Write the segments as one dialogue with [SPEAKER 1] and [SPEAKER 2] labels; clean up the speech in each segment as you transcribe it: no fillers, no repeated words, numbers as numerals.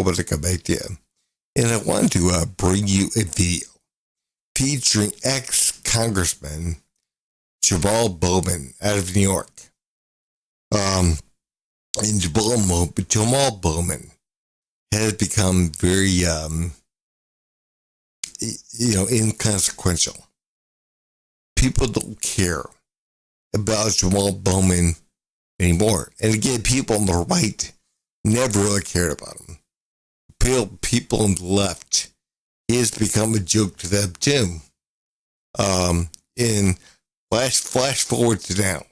[SPEAKER 1] about to come back to you. And I wanted to bring you a video featuring ex-Congressman Jamal Bowman out of New York. And Jamal Bowman has become very, inconsequential. People don't care about Jamal Bowman anymore. And again, people on the right never really cared about him. People on the left, has become a joke to them too. In flash forward to now.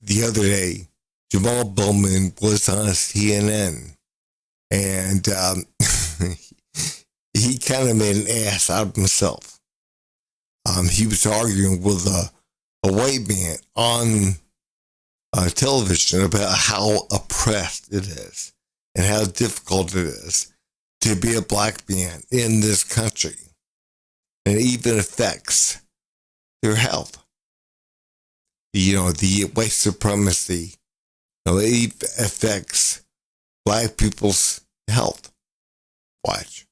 [SPEAKER 1] The other day, Jamal Bowman was on CNN, and he kind of made an ass out of himself. He was arguing with a white man on television about how oppressed it is and how difficult it is to be a black man in this country. And it even affects their health. The white supremacy, it affects black people's health. Watch.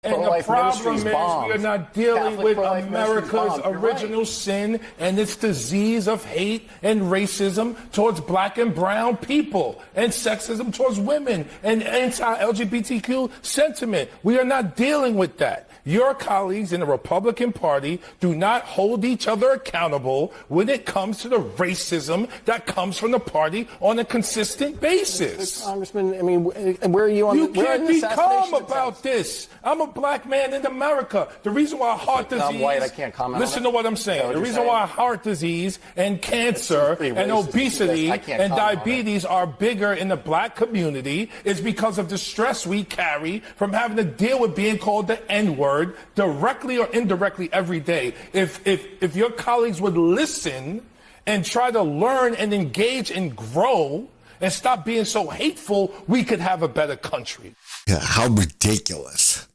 [SPEAKER 2] And the problem is we are not dealing with America's original sin and its disease of hate and racism towards black and brown people and sexism towards women and anti-LGBTQ sentiment. We are not dealing with that. Your colleagues in the Republican Party do not hold each other accountable when it comes to the racism that comes from the party on a consistent basis.
[SPEAKER 3] Congressman, I mean, where are you on
[SPEAKER 2] You can't be calm about this. I'm a black man in America. The reason why heart disease...
[SPEAKER 3] I'm white, I can't comment
[SPEAKER 2] Listen to what I'm saying. The reason why heart disease and cancer and obesity and diabetes are bigger in the black community is because of the stress we carry from having to deal with being called the N-word directly or indirectly every day. If your colleagues would listen and try to learn and engage and grow and stop being so hateful, we could have a better country.
[SPEAKER 1] Yeah, how ridiculous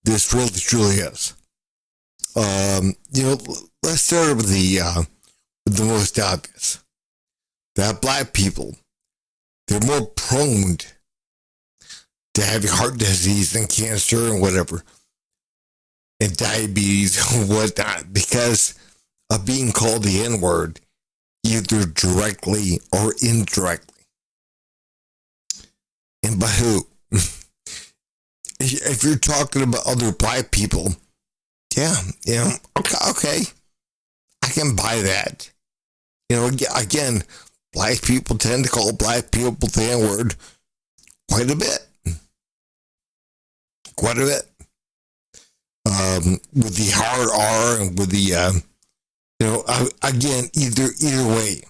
[SPEAKER 1] this really truly is. Let's start with the most obvious. That black people, they're more prone to having heart disease and cancer and whatever, and diabetes and whatnot, because of being called the N-word, either directly or indirectly. And by who? If you're talking about other black people, okay, I can buy that. Again, black people tend to call black people the N-word quite a bit. With the hard R and with the, again, either way.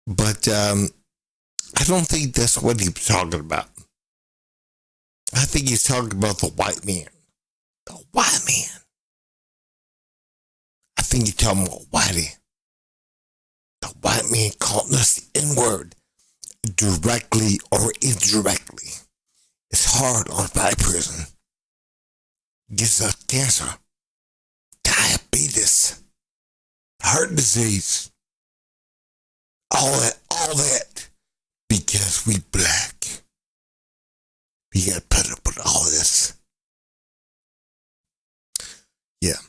[SPEAKER 1] But I don't think that's what he was talking about. I think he's talking about the white man. The white man. I think he's talking about whitey. The white man calling us the N-word directly or indirectly. It's hard on a black person. Gives us cancer, diabetes, heart disease, all that, because we black. We got to put up with all this. Yeah.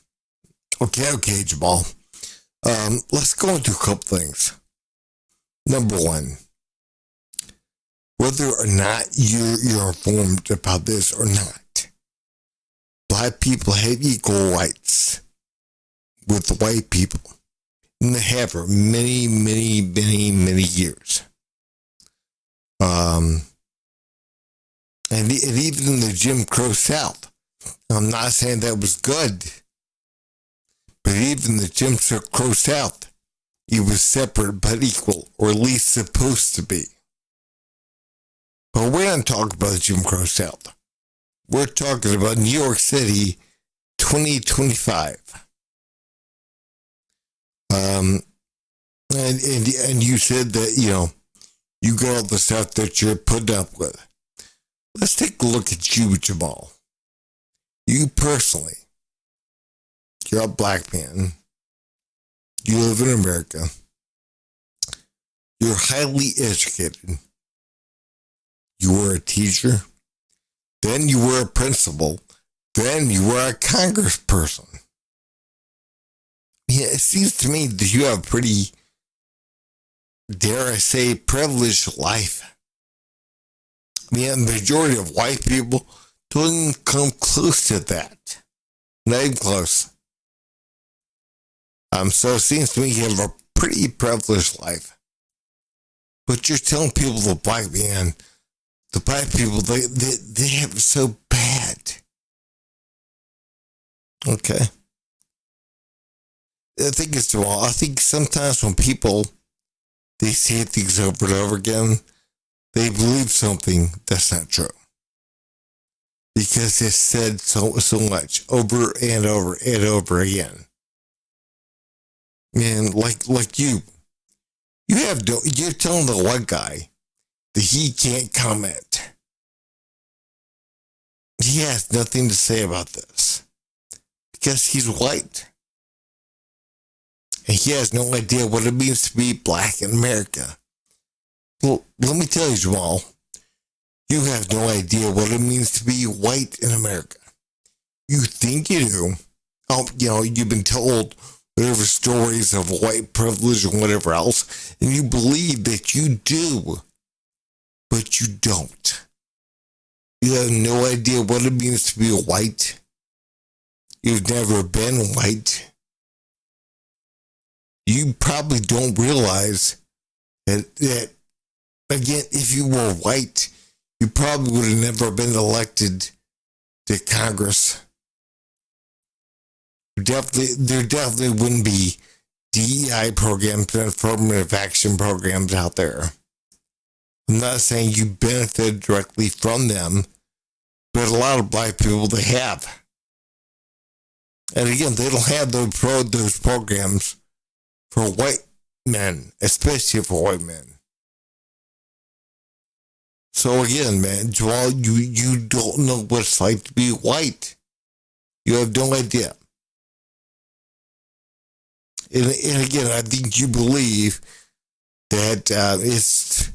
[SPEAKER 1] Okay, Jamal. Let's go into a couple things. Number one, whether or not you're informed about this or not, black people have equal rights with white people. And they have for many, many, many, many years. And even in the Jim Crow South, I'm not saying that was good, but even the Jim Crow South, it was separate but equal, or at least supposed to be. But we're not talking about the Jim Crow South. We're talking about New York City 2025. And you said that, you got all the stuff that you're putting up with. Let's take a look at you, Jamal. You personally, you're a black man. You live in America. You're highly educated. you were a teacher, then you were a principal, then you were a congressperson. Yeah, it seems to me that you have a pretty, dare I say, privileged life. The majority of white people don't even come close to that. Not even close. So it seems to me you have a pretty privileged life. But you're telling people the black people, they have it so bad. Okay. I think it's wrong. I think sometimes when people, they say things over and over again, they believe something that's not true. Because it's said so much over and over and over again. And like you're telling the white guy that he can't comment. He has nothing to say about this because he's white. And he has no idea what it means to be black in America. Well, let me tell you, Jamal, you have no idea what it means to be white in America. You think you do. You've been told whatever stories of white privilege and whatever else, and you believe that you do, but you don't. You have no idea what it means to be white. You've never been white. You probably don't realize that again, if you were white, you probably would have never been elected to Congress. There definitely wouldn't be DEI programs and affirmative action programs out there. I'm not saying you benefit directly from them, but a lot of black people, they have. And again, they don't have those programs for white men, especially for white men. So again, man, Joel, you don't know what it's like to be white. You have no idea. And again, I think you believe that it's,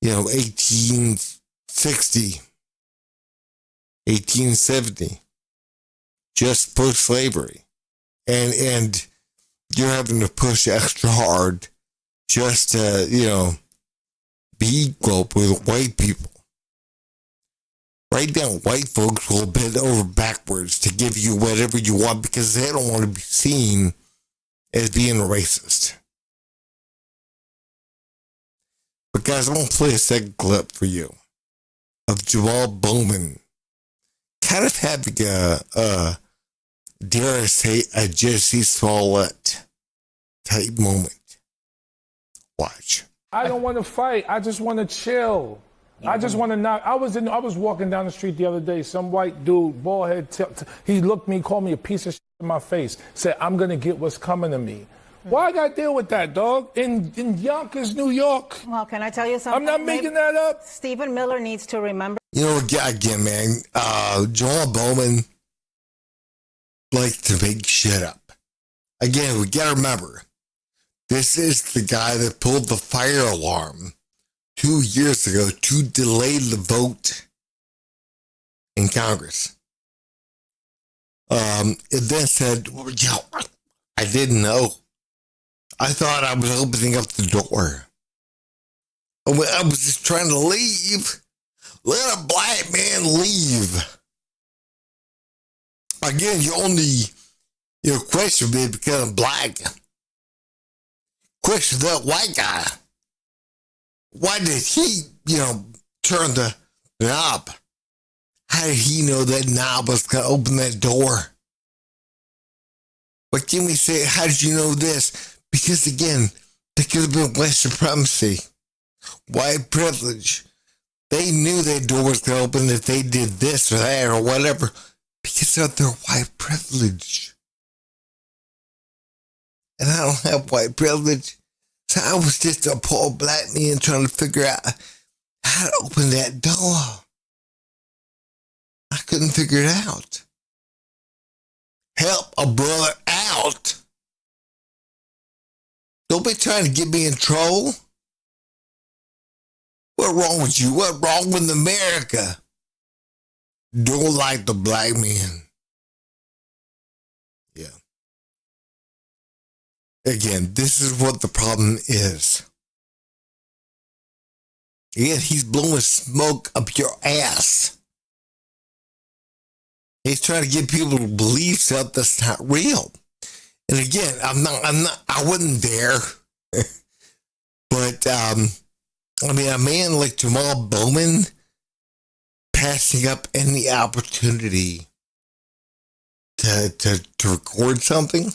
[SPEAKER 1] 1860, 1870, just post-slavery. And you're having to push extra hard just to, be equal with white people. Right now, white folks will bend over backwards to give you whatever you want because they don't want to be seen as being racist. But guys, I'm going to play a second clip for you of Jamal Bowman kind of having a dare I say, a Jesse Smollett type moment. Watch.
[SPEAKER 2] I don't want to fight. I just want to chill. I just want to not. I was walking down the street the other day. Some white dude, bald head, he looked me, called me a piece of shit in my face. Said, "I'm gonna get what's coming to me." Why I got to deal with that, dog? In Yonkers, New York.
[SPEAKER 4] Well, can I tell you something?
[SPEAKER 2] I'm not making that up.
[SPEAKER 4] Stephen Miller needs to remember.
[SPEAKER 1] Again, man, Jamal Bowman likes to make shit up. Again, we gotta remember, this is the guy that pulled the fire alarm 2 years ago to delay the vote in Congress. It then said, I didn't know. I thought I was opening up the door. I was just trying to leave. Let a black man leave. Again, you only question me because I'm black. Question that white guy. Why did he, turn the knob? How did he know that knob was going to open that door? What can we say? How did you know this? Because again, there could have been white supremacy, white privilege. They knew that door was going to open if they did this or that or whatever because of their white privilege. And I don't have white privilege. So I was just a poor black man trying to figure out how to open that door. I couldn't figure it out. Help a brother out. Don't be trying to get me in trouble. What wrong with you? What wrong with America? Don't like the black man. Yeah. Again, this is what the problem is. Again, he's blowing smoke up your ass. He's trying to get people to believe stuff that's not real. And again, I wasn't there. But, I mean, a man like Jamal Bowman passing up any opportunity to record something.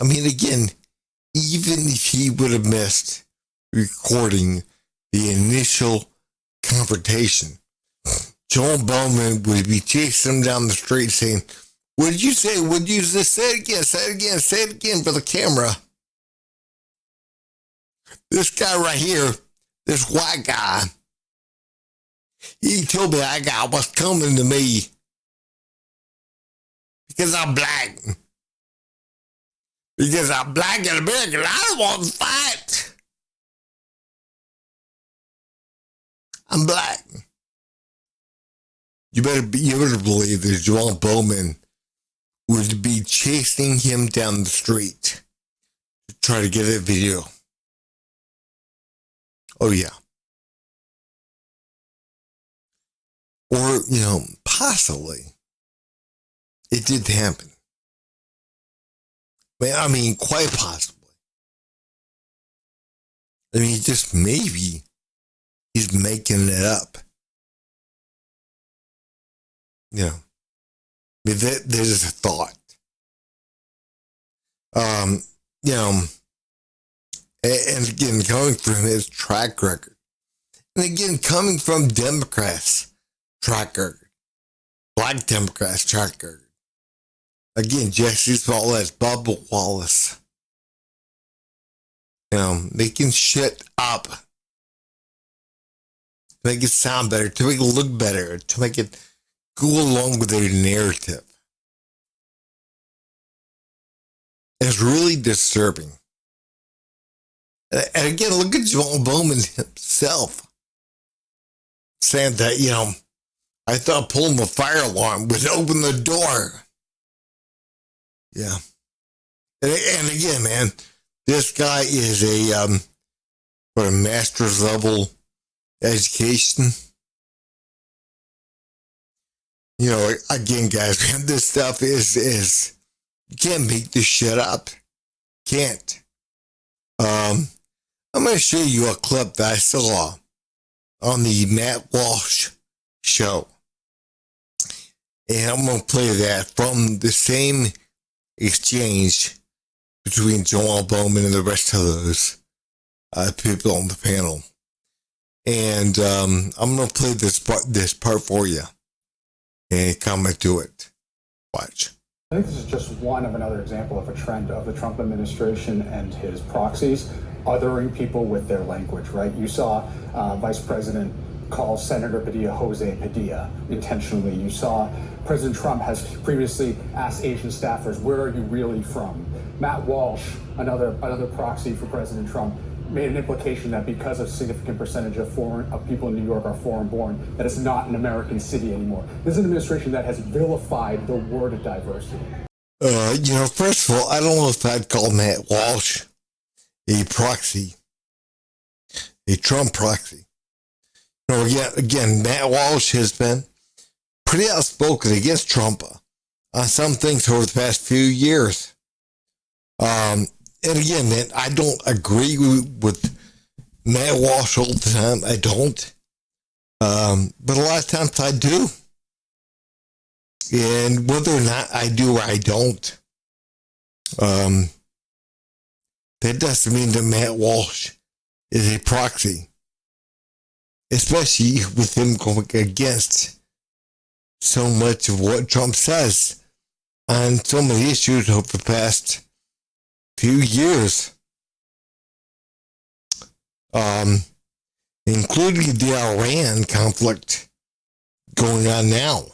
[SPEAKER 1] I mean, again, even if he would have missed recording the initial confrontation, Jamal Bowman would be chasing him down the street saying, "What did you say? What did you just say it again? Say it again. Say it again for the camera." This guy right here, this white guy, he told me that guy was coming to me because I'm black. Because I'm black and American. I don't want to fight. I'm black. You better believe that Jamal Bowman would be chasing him down the street to try to get a video. Oh, yeah. Or, possibly it did happen. I mean, quite possibly. I mean, just maybe he's making it up. I mean, there's a thought. And again, coming from his track record. And again, coming from Democrats' track record. Black Democrats' track record. Again, Jesse Smollett, Bubba Wallace. Making shit up. To make it sound better, to make it look better, to make it go along with their narrative. It's really disturbing. And again, look at Jamal Bowman himself saying that, I thought pulling the fire alarm would open the door. Yeah. And again, man, this guy is a master's level education. Again, guys, man, this stuff is you can't make this shit up. Can't. I'm going to show you a clip that I saw on the Matt Walsh show. And I'm going to play that from the same exchange between Jamal Bowman and the rest of those people on the panel. And I'm going to play this part for you and comment to it. Watch.
[SPEAKER 5] I think this is just one of another example of a trend of the Trump administration and his proxies othering people with their language, right? You saw Vice President call Senator Padilla Jose Padilla intentionally. You saw President Trump has previously asked Asian staffers, "Where are you really from?" Matt Walsh, another proxy for President Trump, made an implication that because a significant percentage of people in New York are foreign-born, that it's not an American city anymore. This is an administration that has vilified the word diversity.
[SPEAKER 1] First of all, I don't know if I'd call Matt Walsh a proxy, a Trump proxy. Again, Matt Walsh has been pretty outspoken against Trump on some things over the past few years. And again, man, I don't agree with Matt Walsh all the time. I don't. But a lot of times I do. And whether or not I do or I don't, that doesn't mean that Matt Walsh is a proxy. Especially with him going against so much of what Trump says on so many issues over the past few years, including the Iran conflict going on now.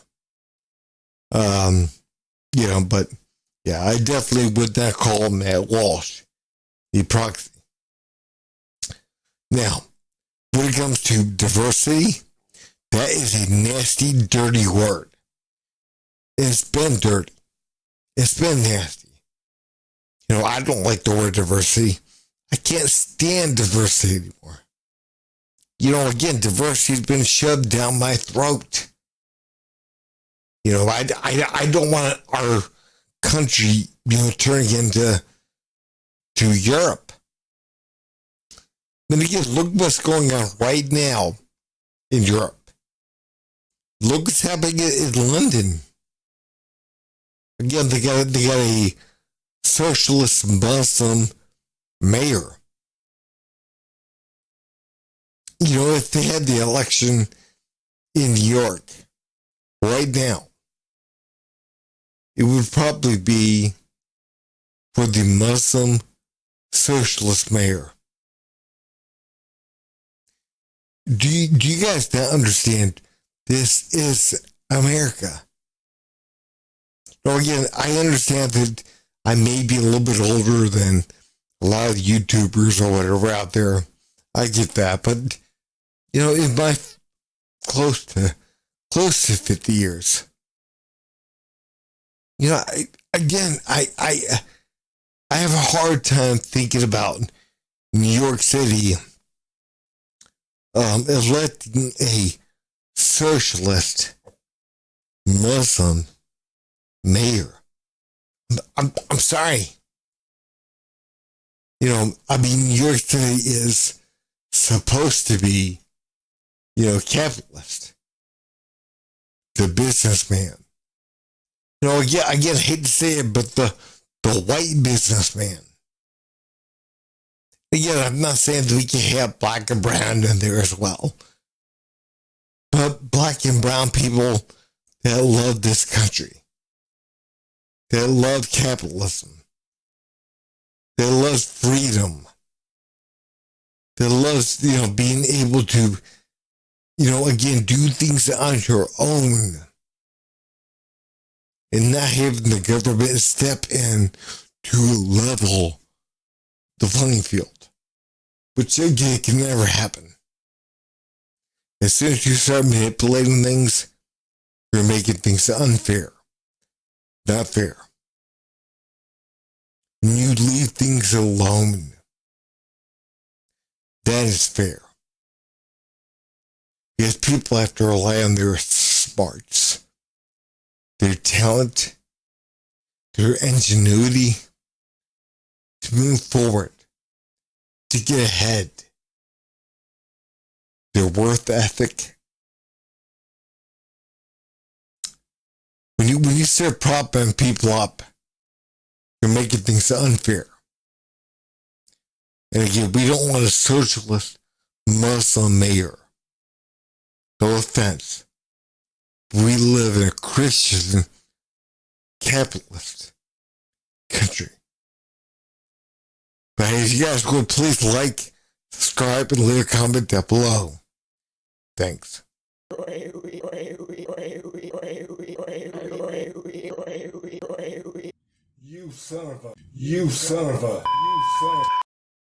[SPEAKER 1] But yeah, I definitely would not call Matt Walsh the proxy. Now, when it comes to diversity, that is a nasty, dirty word. It's been dirty. It's been nasty. You know, I don't like the word diversity. I can't stand diversity anymore. You know, again, diversity's been shoved down my throat. You know, I don't want our country, you know, turning into Europe. Then again, look what's going on right now in Europe. Look what's happening in London. Again, they got a socialist Muslim mayor. You know, if they had the election in New York right now, it would probably be for the Muslim socialist mayor. Do you guys not understand? This is America. Now, again, I understand that I may be a little bit older than a lot of YouTubers or whatever out there. I get that, but you know, in my close to 50 years, you know, I have a hard time thinking about New York City electing a socialist Muslim mayor. I'm sorry. You know, I mean, New York City is supposed to be, you know, capitalist. The businessman. You know, again, I hate to say it, but the white businessman. Again, I'm not saying that we can have black and brown in there as well. But black and brown people that love this country, that love capitalism, that loves freedom, that loves, you know, being able to, you know, again, do things on your own and not having the government step in to level the playing field, which again can never happen. As soon as you start manipulating things, you're making things unfair, not fair. When you leave things alone, that is fair. Because people have to rely on their smarts, their talent, their ingenuity to move forward, to get ahead, their worth ethic. When you start propping people up, you're making things unfair. And again, we don't want a socialist Muslim mayor. No offense. We live in a Christian capitalist country. But hey, if you guys would please like, subscribe, and leave a comment down below. Thanks. You son of a